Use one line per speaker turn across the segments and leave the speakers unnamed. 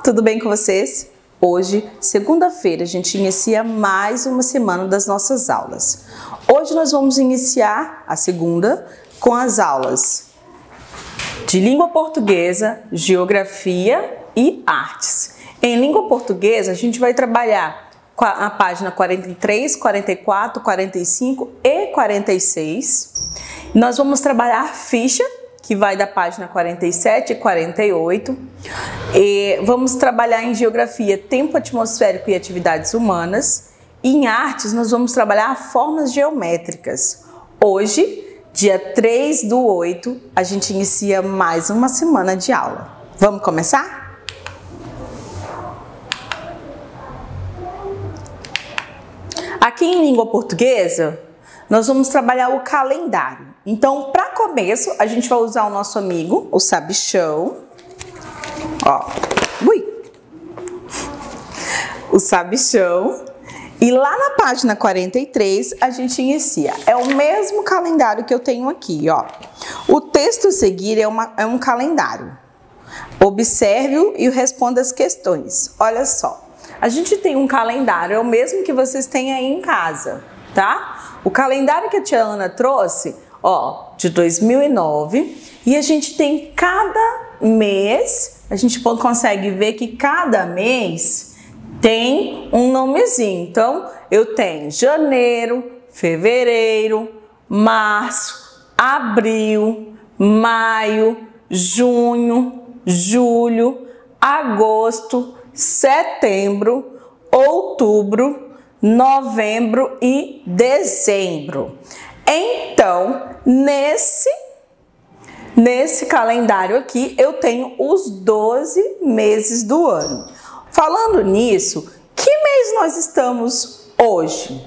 tudo bem com vocês? Hoje, segunda-feira, a gente inicia mais uma semana das nossas aulas. Hoje nós vamos iniciar a segunda com as aulas de língua portuguesa, geografia e artes. Em língua portuguesa, a gente vai trabalhar a página 43, 44, 45 e 46. Nós vamos trabalhar a ficha, que vai da página 47 e 48. E vamos trabalhar em geografia, tempo atmosférico e atividades humanas. E em artes, nós vamos trabalhar formas geométricas. Hoje, dia 3/8, a gente inicia mais uma semana de aula. Vamos começar? Aqui em língua portuguesa, nós vamos trabalhar o calendário. Então, para começo, a gente vai usar o nosso amigo, o sabichão. Ó, o sabichão. E lá na página 43, a gente inicia. É o mesmo calendário que eu tenho aqui, ó. O texto a seguir é um calendário. Observe-o e responda as questões. Olha só, a gente tem um calendário, é o mesmo que vocês têm aí em casa, tá? O calendário que a tia Ana trouxe, ó, de 2009, e a gente tem cada mês, a gente consegue ver que cada mês tem um nomezinho. Então, eu tenho janeiro, fevereiro, março, abril, maio, junho, julho, agosto, setembro, outubro, novembro e dezembro. Então, nesse calendário aqui, eu tenho os 12 meses do ano. Falando nisso, que mês nós estamos hoje?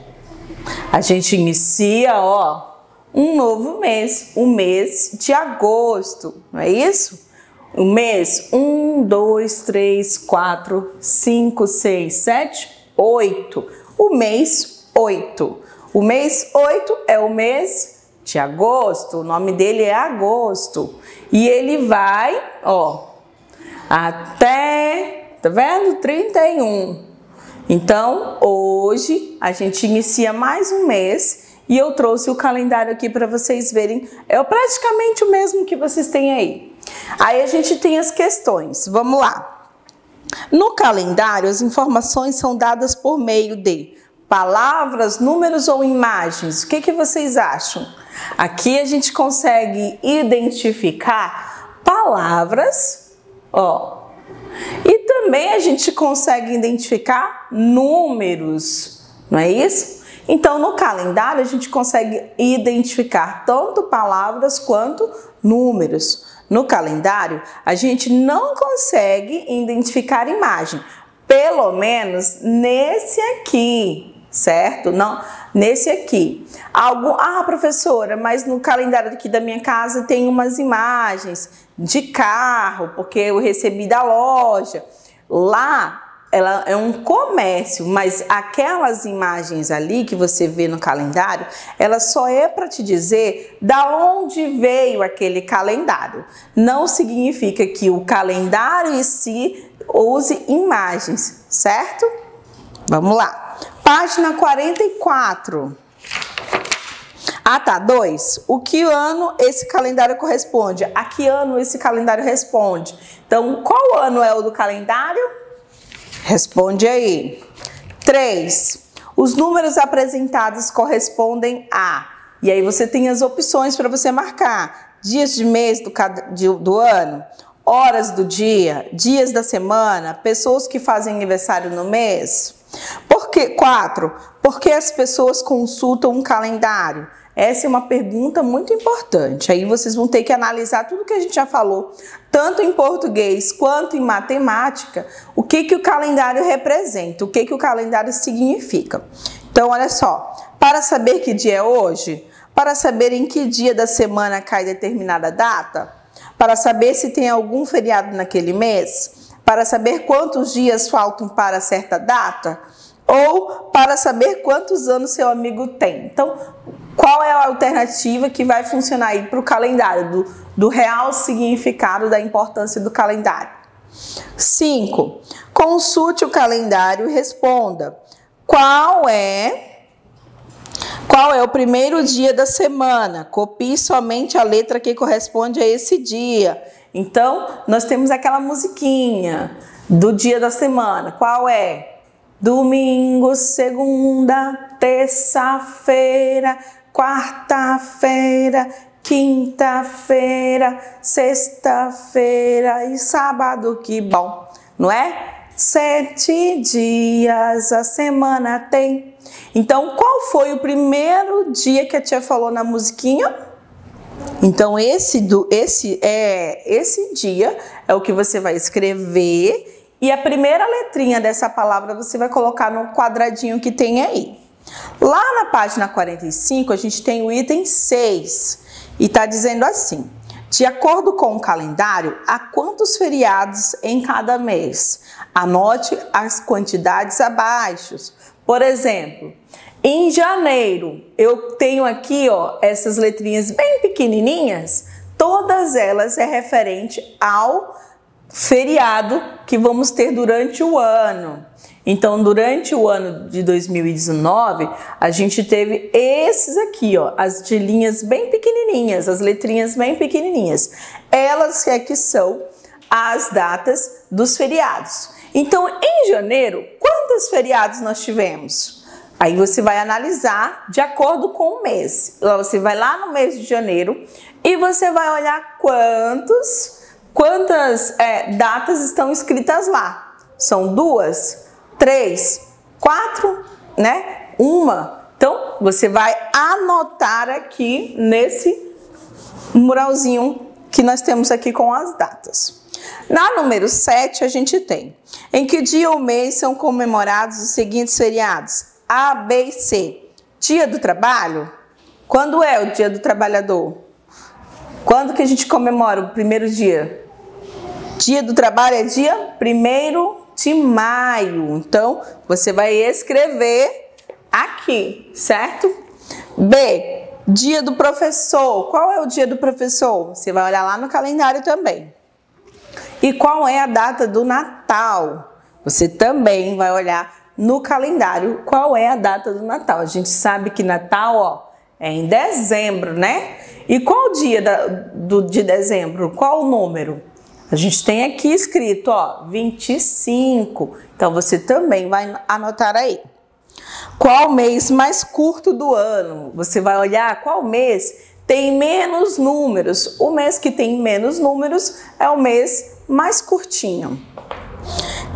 A gente inicia, ó, um novo mês, o mês de agosto, não é isso? O mês 1, 2, 3, 4, 5, 6, 7, 8. O mês 8. O mês 8 é o mês de agosto, o nome dele é agosto. E ele vai, ó, até, tá vendo? 31. Então, hoje a gente inicia mais um mês e eu trouxe o calendário aqui para vocês verem. É praticamente o mesmo que vocês têm aí. Aí a gente tem as questões. Vamos lá. No calendário, as informações são dadas por meio de palavras, números ou imagens. O que vocês acham? Aqui a gente consegue identificar palavras, ó, e também a gente consegue identificar números, não é isso? Então, no calendário, a gente consegue identificar tanto palavras quanto números. No calendário, a gente não consegue identificar imagem, pelo menos nesse aqui, certo? Não, nesse aqui. Professora, mas no calendário aqui da minha casa tem umas imagens de carro, porque eu recebi da loja. Lá, ela é um comércio, mas aquelas imagens ali que você vê no calendário, ela só é para te dizer da onde veio aquele calendário. Não significa que o calendário em si use imagens, certo? Vamos lá. Página 44. Ah, tá. 2. O que ano esse calendário corresponde? A que ano esse calendário responde? Então, qual ano é o do calendário? Responde aí. 3. Os números apresentados correspondem a... E aí você tem as opções para você marcar. Dias de mês do ano, horas do dia, dias da semana, pessoas que fazem aniversário no mês. 4. Por que as pessoas consultam um calendário? Essa é uma pergunta muito importante. Aí vocês vão ter que analisar tudo que a gente já falou, tanto em português quanto em matemática, o que o calendário representa, o que o calendário significa. Então, olha só, para saber que dia é hoje, para saber em que dia da semana cai determinada data, para saber se tem algum feriado naquele mês, para saber quantos dias faltam para certa data, ou para saber quantos anos seu amigo tem. Então, qual é a alternativa que vai funcionar aí para o calendário, do real significado da importância do calendário? 5. Consulte o calendário e responda. Qual é o primeiro dia da semana? Copie somente a letra que corresponde a esse dia. Então, nós temos aquela musiquinha do dia da semana. Qual é? Domingo, segunda, terça-feira, quarta-feira, quinta-feira, sexta-feira e sábado. Que bom, não é? 7 dias a semana tem. Então, qual foi o primeiro dia que a tia falou na musiquinha? Então, esse dia é o que você vai escrever e a primeira letrinha dessa palavra você vai colocar no quadradinho que tem aí. Lá na página 45, a gente tem o item 6 e está dizendo assim: de acordo com o calendário, há quantos feriados em cada mês? Anote as quantidades abaixo. Por exemplo, em janeiro, eu tenho aqui, ó, essas letrinhas bem pequenininhas, todas elas é referente ao feriado que vamos ter durante o ano. Então, durante o ano de 2019, a gente teve esses aqui, ó, as linhas bem pequenininhas, as letrinhas bem pequenininhas. Elas é que são as datas dos feriados. Então, em janeiro, quantos feriados nós tivemos? Aí você vai analisar de acordo com o mês. Você vai lá no mês de janeiro e você vai olhar quantas datas estão escritas lá. São 2, 3, 4, né? 1. Então, você vai anotar aqui nesse muralzinho que nós temos aqui com as datas. Na número 7, a gente tem: em que dia ou mês são comemorados os seguintes feriados? A, B e C. Dia do trabalho? Quando é o dia do trabalhador? Quando que a gente comemora o primeiro dia? Dia do trabalho é dia 1º de maio. Então, você vai escrever aqui, certo? B, dia do professor. Qual é o dia do professor? Você vai olhar lá no calendário também. E qual é a data do Natal? Você também vai olhar no calendário qual é a data do Natal. A gente sabe que Natal, ó, é em dezembro, né? E qual o dia de dezembro? Qual o número? A gente tem aqui escrito, ó, 25. Então, você também vai anotar aí. Qual o mês mais curto do ano? Você vai olhar qual mês tem menos números. O mês que tem menos números é o mês mais curtinho.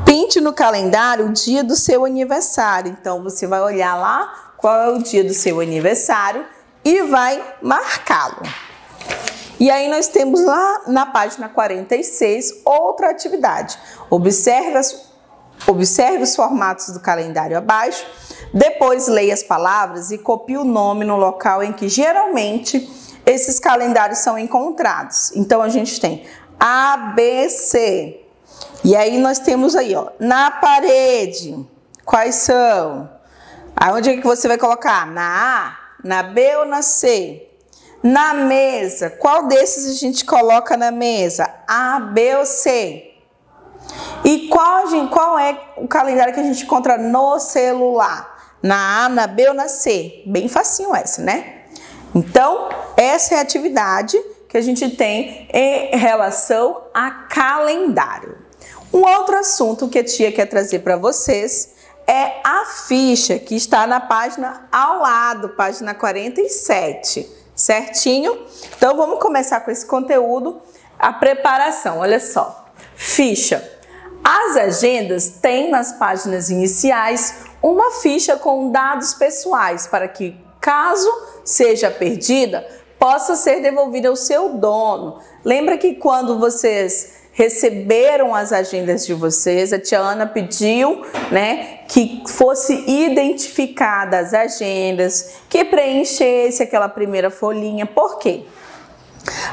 Pinte no calendário o dia do seu aniversário. Então, você vai olhar lá qual é o dia do seu aniversário e vai marcá-lo. E aí nós temos lá na página 46 outra atividade. Observe os formatos do calendário abaixo, depois leia as palavras e copie o nome no local em que geralmente esses calendários são encontrados. Então, a gente tem A, B, C. E aí nós temos aí, ó, na parede, quais são? Aonde é que você vai colocar? Na A, na B ou na C? Na mesa, qual desses a gente coloca na mesa? A, B ou C? E qual é o calendário que a gente encontra no celular? Na A, na B ou na C? Bem facinho essa, né? Então, essa é a atividade que a gente tem em relação a calendário. Um outro assunto que a tia quer trazer para vocês é a ficha que está na página ao lado, página 47. Certinho? Então, vamos começar com esse conteúdo, a preparação. Olha só, ficha. As agendas têm nas páginas iniciais uma ficha com dados pessoais para que, caso seja perdida, possa ser devolvida ao seu dono. Lembra que quando vocês receberam as agendas de vocês, a tia Ana pediu, né, que fosse identificada as agendas, que preenchesse aquela primeira folhinha. Por quê?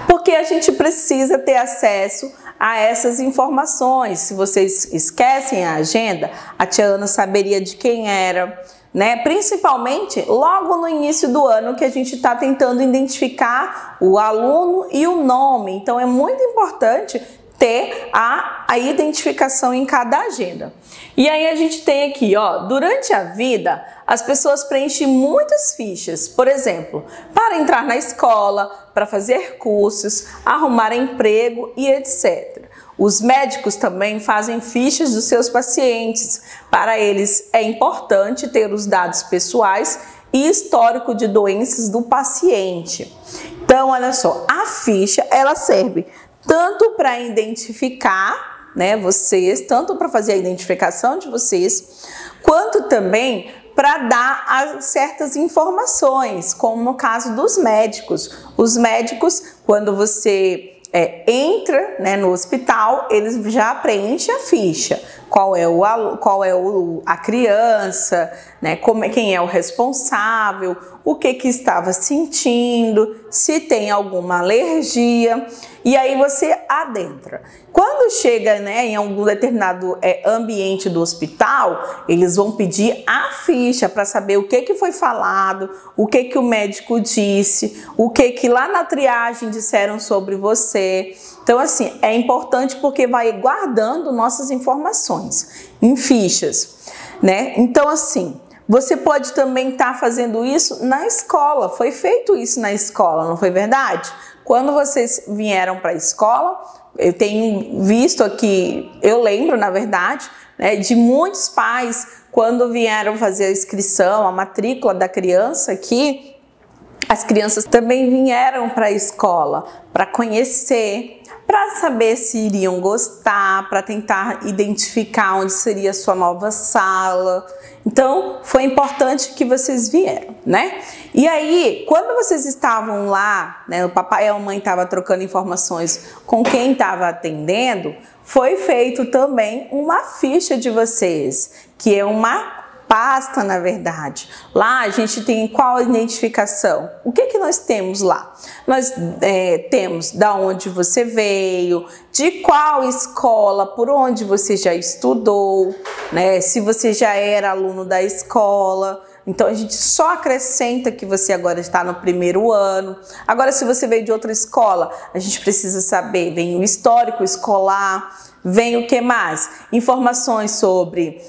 Porque a gente precisa ter acesso a essas informações. Se vocês esquecem a agenda, a tia Ana saberia de quem era, né? Principalmente logo no início do ano, que a gente está tentando identificar o aluno e o nome. Então, é muito importante ter a identificação em cada agenda. E aí a gente tem aqui, ó, durante a vida, as pessoas preenchem muitas fichas, por exemplo, para entrar na escola, para fazer cursos, arrumar emprego e etc. Os médicos também fazem fichas dos seus pacientes. Para eles é importante ter os dados pessoais e histórico de doenças do paciente. Então, olha só, a ficha ela serve tanto para identificar, né, vocês, tanto para fazer a identificação de vocês, quanto também para dar certas informações, como no caso dos médicos. Os médicos, quando você entra, né, no hospital, eles já preenchem a ficha. Qual é a criança, né, quem é o responsável, o que estava sentindo, se tem alguma alergia, e aí você adentra. Quando chega, né, em algum determinado ambiente do hospital, eles vão pedir a ficha para saber o que foi falado, o que o médico disse, o que lá na triagem disseram sobre você. Então, assim, é importante porque vai guardando nossas informações em fichas, né? Então, assim, você pode também estar fazendo isso na escola. Foi feito isso na escola, não foi verdade? Quando vocês vieram para a escola, eu tenho visto aqui, eu lembro, na verdade, né, de muitos pais, quando vieram fazer a inscrição, a matrícula da criança aqui, as crianças também vieram para a escola para conhecer, para saber se iriam gostar, para tentar identificar onde seria a sua nova sala. Então, foi importante que vocês vieram, né? E aí, quando vocês estavam lá, né, o papai e a mamãe estavam trocando informações com quem estava atendendo, foi feito também uma ficha de vocês, que é uma pasta, na verdade. Lá a gente tem qual identificação? O que nós temos lá? Nós temos da onde você veio, de qual escola, por onde você já estudou, né? Se você já era aluno da escola. Então a gente só acrescenta que você agora está no primeiro ano. Agora, se você veio de outra escola, a gente precisa saber, vem o histórico escolar. Vem o que mais? Informações sobre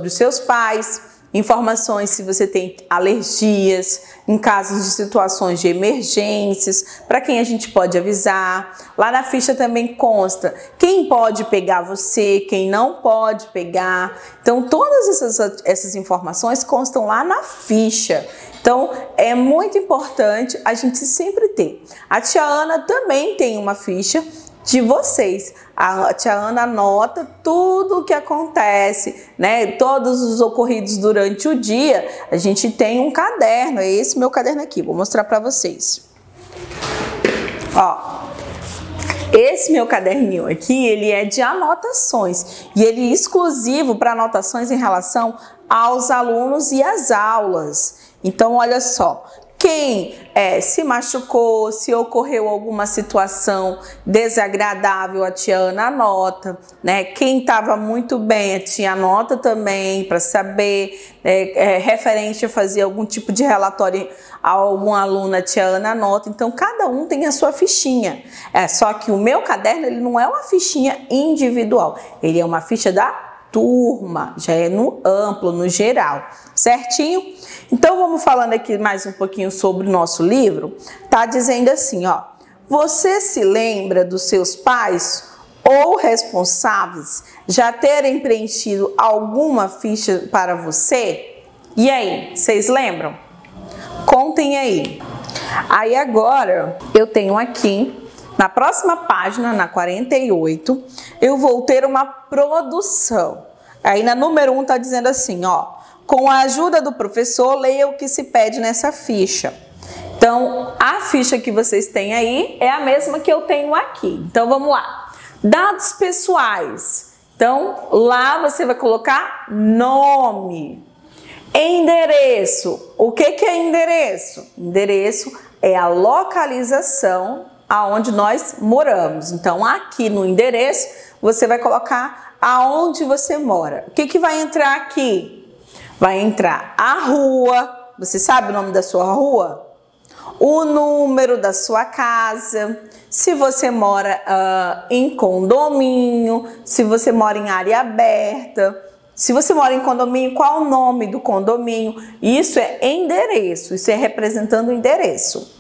os seus pais, informações se você tem alergias, em casos de situações de emergências, para quem a gente pode avisar. Lá na ficha também consta quem pode pegar você, quem não pode pegar. Então, todas essas informações constam lá na ficha. Então, é muito importante a gente sempre ter. A tia Ana também tem uma ficha de vocês. A tia Ana anota tudo o que acontece, né? Todos os ocorridos durante o dia. A gente tem um caderno, é esse meu caderno aqui, vou mostrar para vocês. Ó, esse meu caderninho aqui, ele é de anotações e ele é exclusivo para anotações em relação aos alunos e às aulas. Então, olha só. Quem se machucou, se ocorreu alguma situação desagradável, a tia Ana anota, né? Quem estava muito bem, a tia anota também para saber, referente a fazer algum tipo de relatório a algum aluno, a tia Ana anota. Então, cada um tem a sua fichinha. Só que o meu caderno, ele não é uma fichinha individual, ele é uma ficha da turma, já é no amplo, no geral, certinho? Então, vamos falando aqui mais um pouquinho sobre o nosso livro. Tá dizendo assim, ó. Você se lembra dos seus pais ou responsáveis já terem preenchido alguma ficha para você? E aí, vocês lembram? Contem aí. Aí agora, eu tenho aqui, na próxima página, na 48, eu vou ter uma produção. Aí na número 1 tá dizendo assim, ó. Com a ajuda do professor, leia o que se pede nessa ficha. Então, a ficha que vocês têm aí é a mesma que eu tenho aqui. Então, vamos lá. Dados pessoais. Então, lá você vai colocar nome. Endereço. O que é endereço? Endereço é a localização aonde nós moramos. Então, aqui no endereço, você vai colocar aonde você mora. O que vai entrar aqui? Vai entrar a rua, você sabe o nome da sua rua? o número da sua casa, se você mora em condomínio, se você mora em área aberta, se você mora em condomínio, qual o nome do condomínio? Isso é endereço, isso é representando o endereço.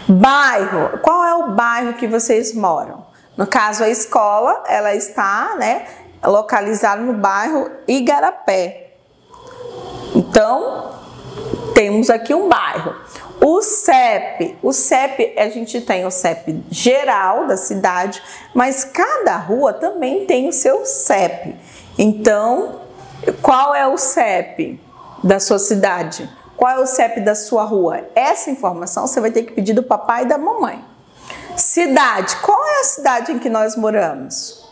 Bairro, qual é o bairro que vocês moram? No caso, a escola, ela está, né, localizada no bairro Igarapé. Então, temos aqui um bairro. O CEP, a gente tem o CEP geral da cidade, mas cada rua também tem o seu CEP. Então, qual é o CEP da sua cidade? Qual é o CEP da sua rua? Essa informação você vai ter que pedir do papai e da mamãe. Cidade, qual é a cidade em que nós moramos?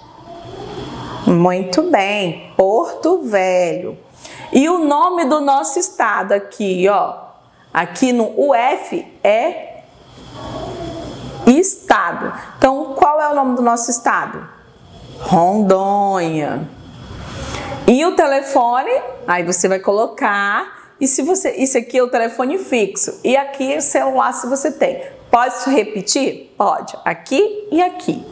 Muito bem, Porto Velho. E o nome do nosso estado aqui, ó. Aqui no UF é estado. Então, qual é o nome do nosso estado? Rondônia. E o telefone, aí você vai colocar, e se você, isso aqui é o telefone fixo, e aqui é o celular se você tem. Pode repetir? Pode. Aqui e aqui.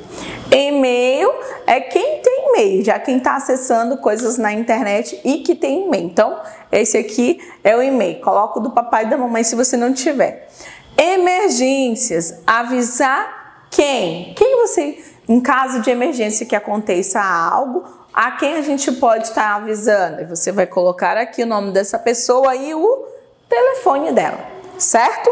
E-mail é quem tem e-mail, já quem está acessando coisas na internet e que tem e-mail. Então, esse aqui é o e-mail. Coloca o do papai e da mamãe se você não tiver. Emergências. Avisar quem? Quem você, em caso de emergência que aconteça algo, a quem a gente pode estar avisando? E você vai colocar aqui o nome dessa pessoa e o telefone dela, certo?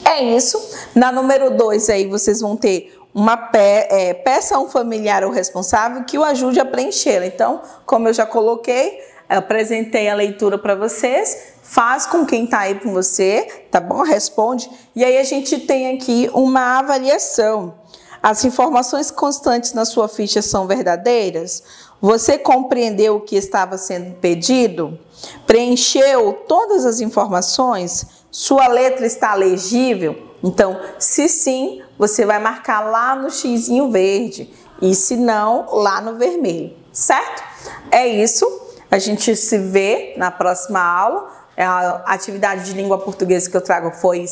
É isso. Na número 2 aí vocês vão ter uma peça a um familiar ou responsável que o ajude a preenchê-la. Então, como eu já coloquei, eu apresentei a leitura para vocês, faz com quem está aí com você, tá bom? Responde. E aí a gente tem aqui uma avaliação. As informações constantes na sua ficha são verdadeiras? Você compreendeu o que estava sendo pedido? Preencheu todas as informações? Sua letra está legível? Então, se sim, você vai marcar lá no xizinho verde e se não, lá no vermelho, certo? É isso, a gente se vê na próxima aula. A atividade de língua portuguesa que eu trago foi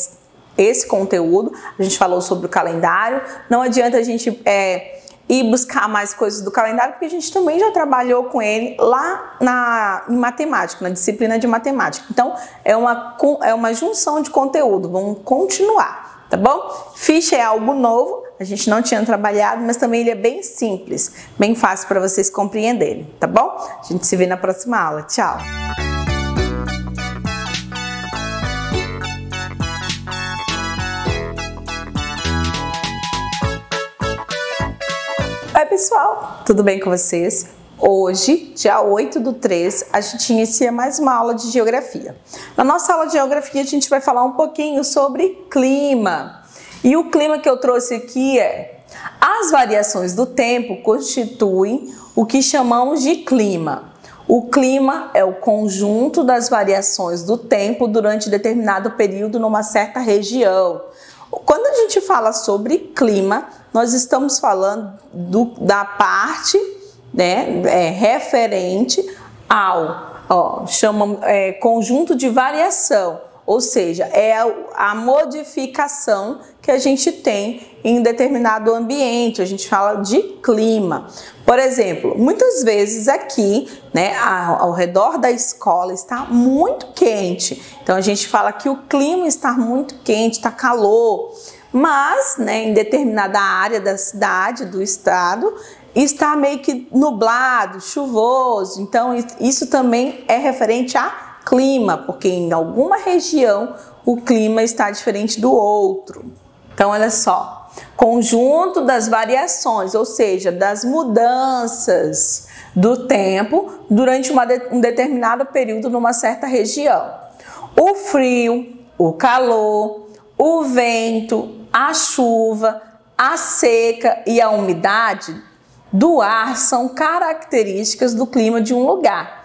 esse conteúdo. A gente falou sobre o calendário. Não adianta a gente ir buscar mais coisas do calendário, porque a gente também já trabalhou com ele lá em matemática, na disciplina de matemática. Então, é uma junção de conteúdo. Vamos continuar, tá bom? Ficha é algo novo, a gente não tinha trabalhado, mas também ele é bem simples, bem fácil para vocês compreenderem, tá bom? A gente se vê na próxima aula. Tchau! Oi pessoal, tudo bem com vocês? Hoje, dia 8/3, a gente inicia mais uma aula de geografia. Na nossa aula de geografia a gente vai falar um pouquinho sobre clima. E o clima que eu trouxe aqui as variações do tempo constituem o que chamamos de clima. O clima é o conjunto das variações do tempo durante determinado período numa certa região. Quando a gente fala sobre clima, nós estamos falando da parte, né, referente ao conjunto de variação, ou seja, é a modificação que a gente tem em determinado ambiente. A gente fala de clima. Por exemplo, muitas vezes aqui, né, ao redor da escola está muito quente. Então a gente fala que o clima está muito quente, está calor. Mas, né, em determinada área da cidade, do estado, está meio que nublado, chuvoso. Então isso também é referente a clima, porque em alguma região o clima está diferente do outro. Então, olha só, conjunto das variações, ou seja, das mudanças do tempo durante um determinado período numa certa região. O frio, o calor, o vento, a chuva, a seca e a umidade do ar são características do clima de um lugar.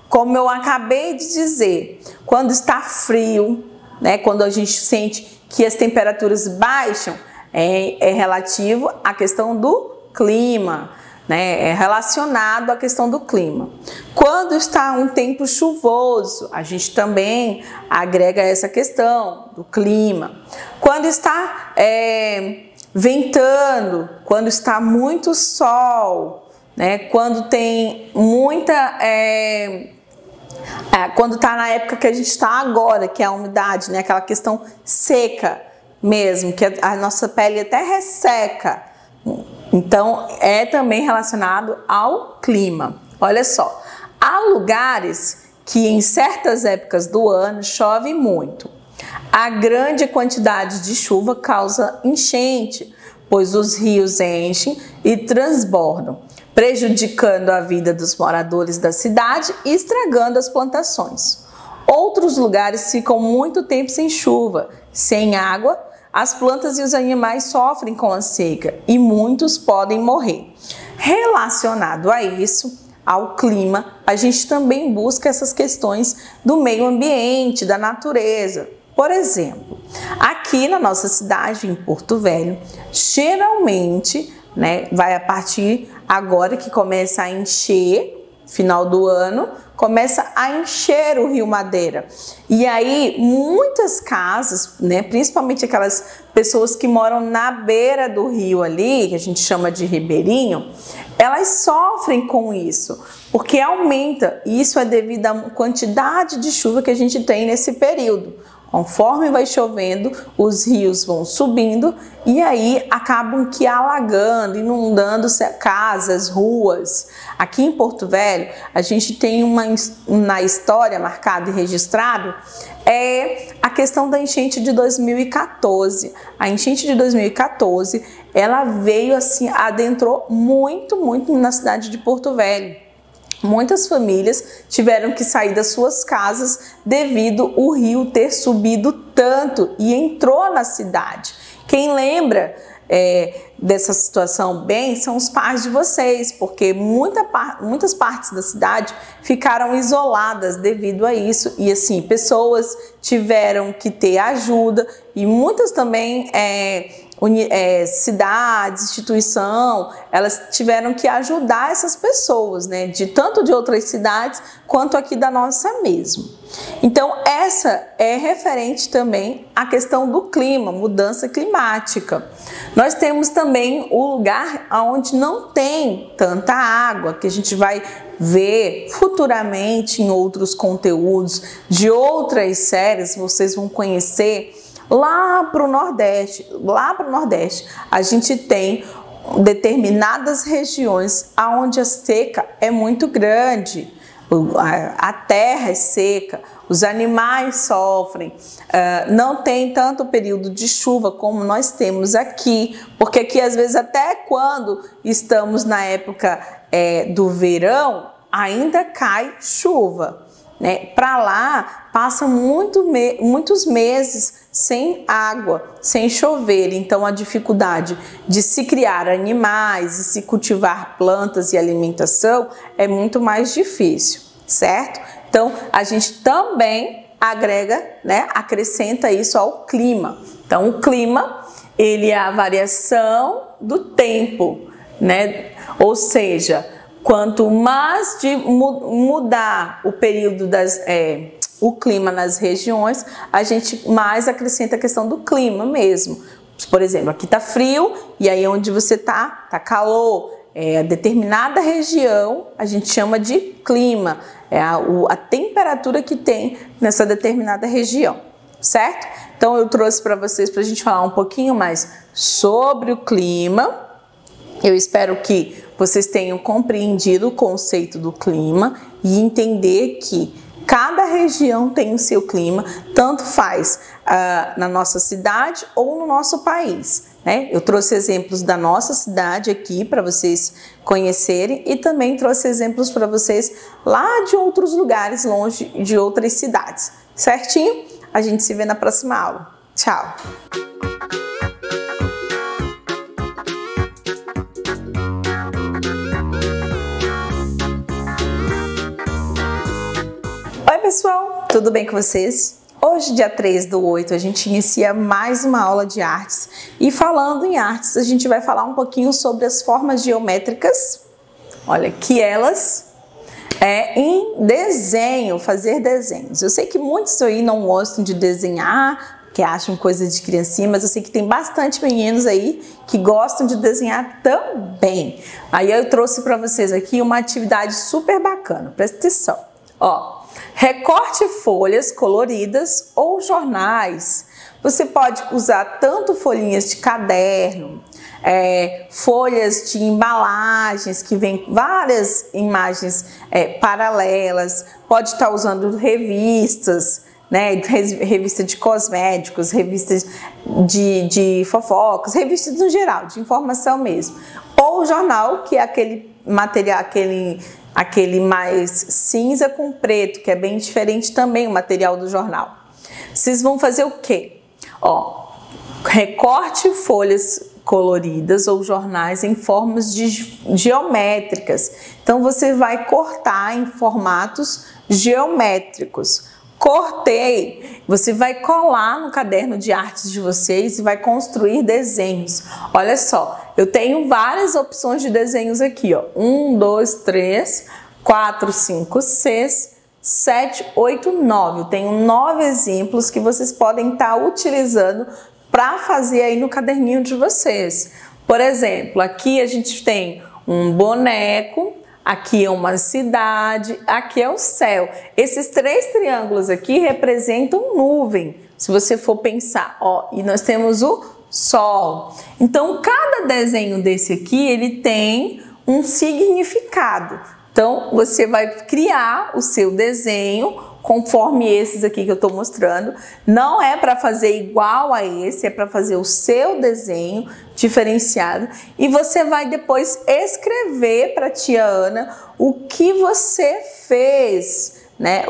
Como eu acabei de dizer, quando está frio, né, quando a gente sente que as temperaturas baixam, é relativo à questão do clima. né, é relacionado à questão do clima. Quando está um tempo chuvoso, a gente também agrega essa questão do clima. Quando está ventando, quando está muito sol, né, quando tem muita... quando está na época que a gente está agora, que é a umidade, né, aquela questão seca mesmo, que a nossa pele até resseca. Então, é também relacionado ao clima. Olha só, há lugares que em certas épocas do ano chove muito. A grande quantidade de chuva causa enchente, pois os rios enchem e transbordam, prejudicando a vida dos moradores da cidade e estragando as plantações. Outros lugares ficam muito tempo sem chuva, sem água. As plantas e os animais sofrem com a seca e muitos podem morrer. Relacionado a isso, ao clima, a gente também busca essas questões do meio ambiente, da natureza. Por exemplo, aqui na nossa cidade, em Porto Velho, geralmente, né, vai a partir agora que começa a encher, final do ano, começa a encher o Rio Madeira. E aí, muitas casas, né, principalmente aquelas pessoas que moram na beira do rio ali, que a gente chama de ribeirinho, elas sofrem com isso, porque aumenta. Isso é devido à quantidade de chuva que a gente tem nesse período. Conforme vai chovendo, os rios vão subindo e aí acabam que alagando, inundando casas, ruas. Aqui em Porto Velho, a gente tem na história marcado e registrado a questão da enchente de 2014. A enchente de 2014, ela veio assim, adentrou muito na cidade de Porto Velho. Muitas famílias tiveram que sair das suas casas devido o rio ter subido tanto e entrou na cidade. Quem lembra dessa situação bem são os pais de vocês, porque muitas partes da cidade ficaram isoladas devido a isso e assim, pessoas tiveram que ter ajuda e muitas também cidades, instituição, elas tiveram que ajudar essas pessoas, né, tanto de outras cidades quanto aqui da nossa mesmo. Então, essa é referente também à questão do clima, mudança climática. Nós temos também o lugar onde não tem tanta água, que a gente vai ver futuramente em outros conteúdos de outras séries, vocês vão conhecer. Lá para o Nordeste, a gente tem determinadas regiões onde a seca é muito grande, a terra é seca, os animais sofrem, não tem tanto período de chuva como nós temos aqui, porque aqui às vezes até quando estamos na época do verão, ainda cai chuva. Né? Para lá passa muitos meses sem água, sem chover, então a dificuldade de se criar animais e se cultivar plantas e alimentação é muito mais difícil, certo? Então a gente também agrega, né, acrescenta isso ao clima. Então o clima, ele é a variação do tempo, né? Ou seja, quanto mais de mudar o período o clima nas regiões, a gente mais acrescenta a questão do clima mesmo. Por exemplo, aqui tá frio e aí onde você tá calor. A determinada região a gente chama de clima, a temperatura que tem nessa determinada região, certo? Então eu trouxe para vocês para a gente falar um pouquinho mais sobre o clima. Eu espero que vocês tenham compreendido o conceito do clima e entender que cada região tem o seu clima, tanto faz na nossa cidade ou no nosso país, né? Eu trouxe exemplos da nossa cidade aqui para vocês conhecerem e também trouxe exemplos para vocês lá de outros lugares, longe de outras cidades, certinho? A gente se vê na próxima aula. Tchau! Pessoal, tudo bem com vocês? Hoje, dia 3/8, a gente inicia mais uma aula de artes e falando em artes, a gente vai falar um pouquinho sobre as formas geométricas olha, que elas em desenho, fazer desenhos. Eu sei que muitos aí não gostam de desenhar, que acham coisa de criancinha, mas eu sei que tem bastante meninos aí que gostam de desenhar também. Aí eu trouxe para vocês aqui uma atividade super bacana, presta atenção. Ó, recorte folhas coloridas ou jornais. Você pode usar tanto folhinhas de caderno, folhas de embalagens que vem várias imagens paralelas, pode estar usando revistas, né, revista de cosméticos, revistas de fofocas, revistas no geral, de informação mesmo. Ou jornal, que é aquele material, aquele mais cinza com preto, que é bem diferente também o material do jornal. Vocês vão fazer o quê? Ó, recorte folhas coloridas ou jornais em formas geométricas. Então você vai cortar em formatos geométricos. Cortei, você vai colar no caderno de artes de vocês e vai construir desenhos. Olha só, eu tenho várias opções de desenhos aqui, ó. 1, 2, 3, 4, 5, 6, 7, 8, 9. Eu tenho 9 exemplos que vocês podem estar utilizando para fazer aí no caderninho de vocês. Por exemplo, aqui a gente tem um boneco, aqui é uma cidade, aqui é o céu. Esses 3 triângulos aqui representam nuvem, se você for pensar, ó, e nós temos o sol. Então, cada desenho desse aqui, ele tem um significado. Então, você vai criar o seu desenho conforme esses aqui que eu estou mostrando. Não é para fazer igual a esse, é para fazer o seu desenho diferenciado. E você vai depois escrever para a tia Ana o que você fez, né?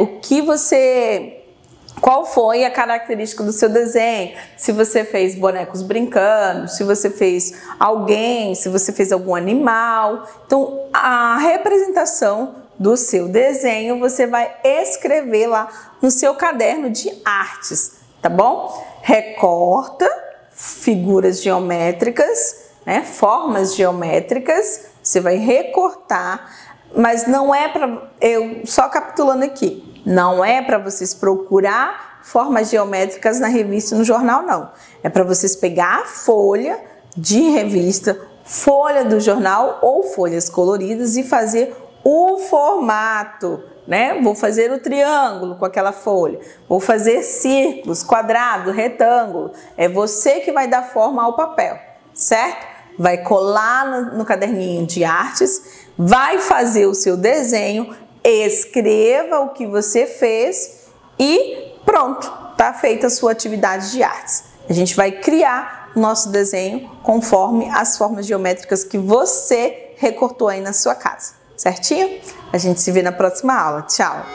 Qual foi a característica do seu desenho? Se você fez bonecos brincando, se você fez alguém, se você fez algum animal. Então, a representação do seu desenho você vai escrever lá no seu caderno de artes, tá bom? Recorta figuras geométricas, né? Formas geométricas, você vai recortar, mas não é para, eu só capitulando aqui, não é para vocês procurar formas geométricas na revista e no jornal, não. É para vocês pegar a folha de revista, folha do jornal ou folhas coloridas e fazer o formato, né? Vou fazer o triângulo com aquela folha, vou fazer círculos, quadrado, retângulo. É você que vai dar forma ao papel, certo? Vai colar no caderninho de artes, vai fazer o seu desenho, escreva o que você fez e pronto, tá feita a sua atividade de artes. A gente vai criar o nosso desenho conforme as formas geométricas que você recortou aí na sua casa. Certinho? A gente se vê na próxima aula. Tchau!